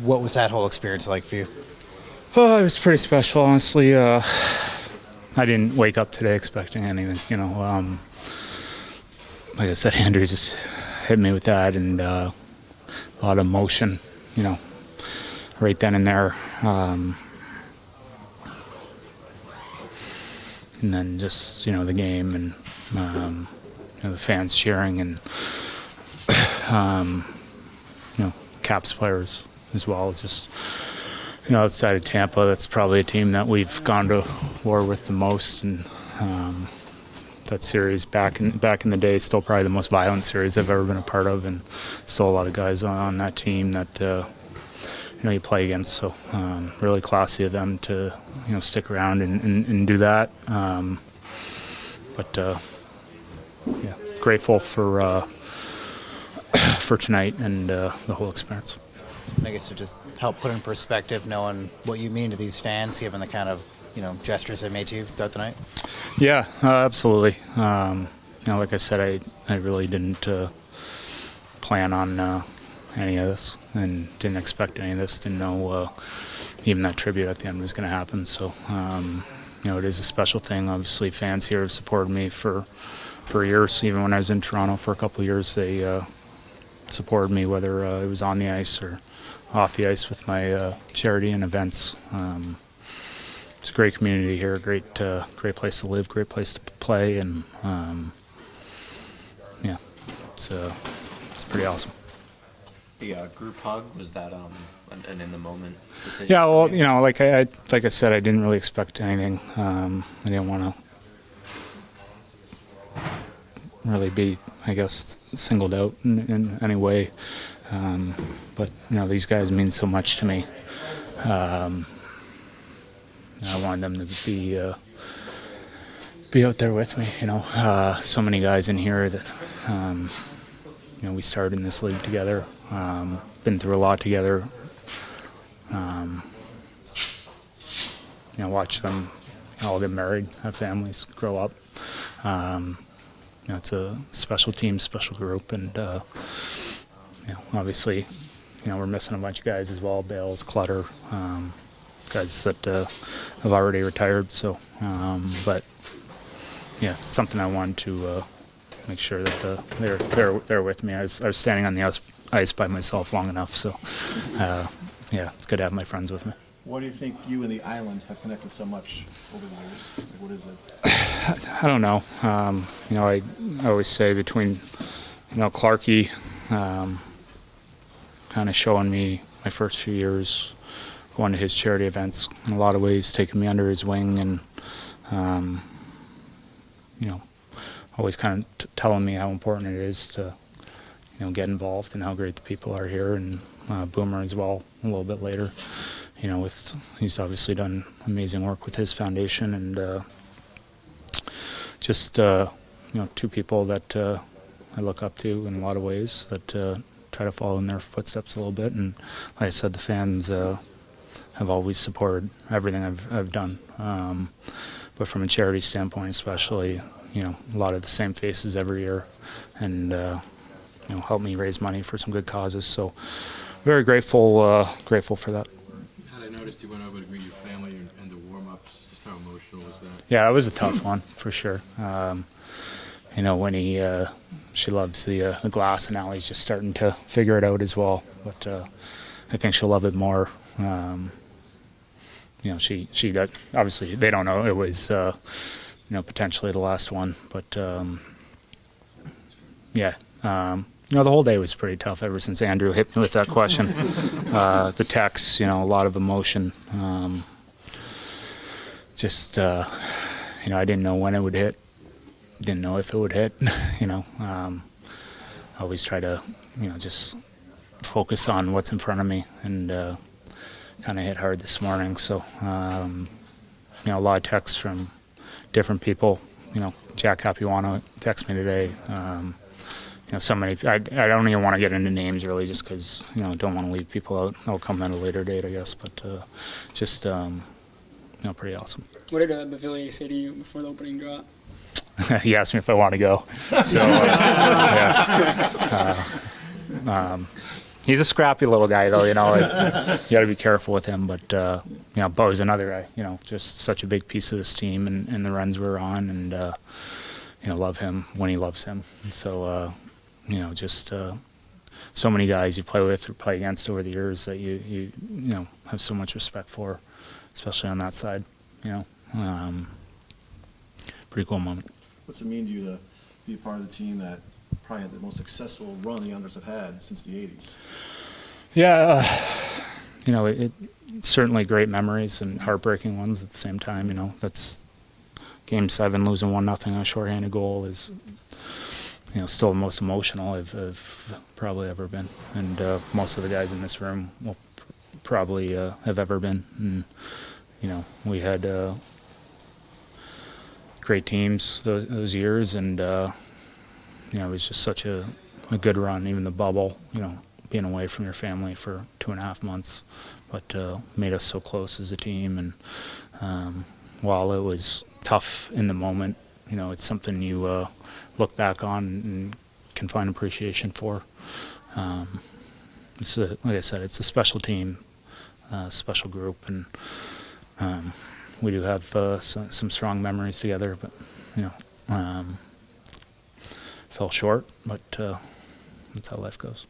What was that whole experience like for you? Oh, it was pretty special, honestly. I didn't wake up today expecting anything, like I said, Andrew just hit me with that, and a lot of emotion, right then and there. And then just, the game and, the fans cheering and, Caps players as well. Just, outside of Tampa, that's probably a team that we've gone to war with the most. And that series back in the day is still probably the most violent series I've ever been a part of, and still a lot of guys on that team that you play against. So really classy of them to stick around and do that. But grateful for tonight and the whole experience. I guess to just help put in perspective, knowing what you mean to these fans, given the kind of gestures they made to you throughout the night. Yeah, absolutely. Like I said, I really didn't plan on any of this and didn't expect any of this. Didn't know even that tribute at the end was going to happen. So, it is a special thing. Obviously, fans here have supported me for years. Even when I was in Toronto for a couple of years, they supported me, whether it was on the ice or off the ice with my charity and events. It's a great community here, great place to live, great place to play, and it's pretty awesome. The group hug, was that an in the moment decision? Yeah, well, like I said, I didn't really expect anything. I didn't want to really be, I guess, singled out in any way. But these guys mean so much to me. I wanted them to be out there with me. So many guys in here that we started in this league together. Been through a lot together. Watch them all get married, have families, grow up. It's a special team, special group, and obviously, we're missing a bunch of guys as well. Bales, Clutter, guys that have already retired. So, but yeah, something I wanted to make sure that they're with me. I was standing on the ice by myself long enough, so it's good to have my friends with me. Why do you think you and the island have connected so much over the years? Like, what is it? I don't know. I always say between, Clarkie kind of showing me my first few years, going to his charity events in a lot of ways, taking me under his wing, and always kind of telling me how important it is to get involved and how great the people are here, and Boomer as well a little bit later. He's obviously done amazing work with his foundation, and just two people that I look up to in a lot of ways, that try to follow in their footsteps a little bit. And like I said, the fans have always supported everything I've done, but from a charity standpoint especially, a lot of the same faces every year, and help me raise money for some good causes. So very grateful for that. I noticed you went over to greet your family and the warm-ups. Just how emotional was that? Yeah, it was a tough one for sure. When she loves the glass, and now he's just starting to figure it out as well. But I think she'll love it more. She got, obviously they don't know it was potentially the last one, but the whole day was pretty tough ever since Andrew hit me with that question. The text, a lot of emotion. I didn't know when it would hit. Didn't know if it would hit. Always try to, just focus on what's in front of me, and kind of hit hard this morning. So, a lot of texts from different people. Jack Capuano texted me today. So many. I don't even want to get into names really, just because don't want to leave people out. They'll come at a later date, I guess. But pretty awesome. What did Bavilier say to you before the opening drop? He asked me if I want to go. So He's a scrappy little guy, though. You got to be careful with him. But Bo's another guy. Just such a big piece of this team and the runs we're on, and love him when he loves him. And so just so many guys you play with or play against over the years that you have so much respect for, especially on that side. Pretty cool moment. What's it mean to you to be a part of the team that probably had the most successful run the Unders have had since the 80s? Yeah, it's certainly great memories and heartbreaking ones at the same time. That's Game 7, losing 1-0 on a shorthanded goal is, still the most emotional I've probably ever been, and most of the guys in this room will probably have ever been. And we had great teams those years, and it was just such a good run. Even the bubble, being away from your family for 2.5 months, but made us so close as a team. And while it was tough in the moment, it's something you look back on and can find appreciation for. Like I said, it's a special team, special group, and we do have some strong memories together, but fell short, but that's how life goes.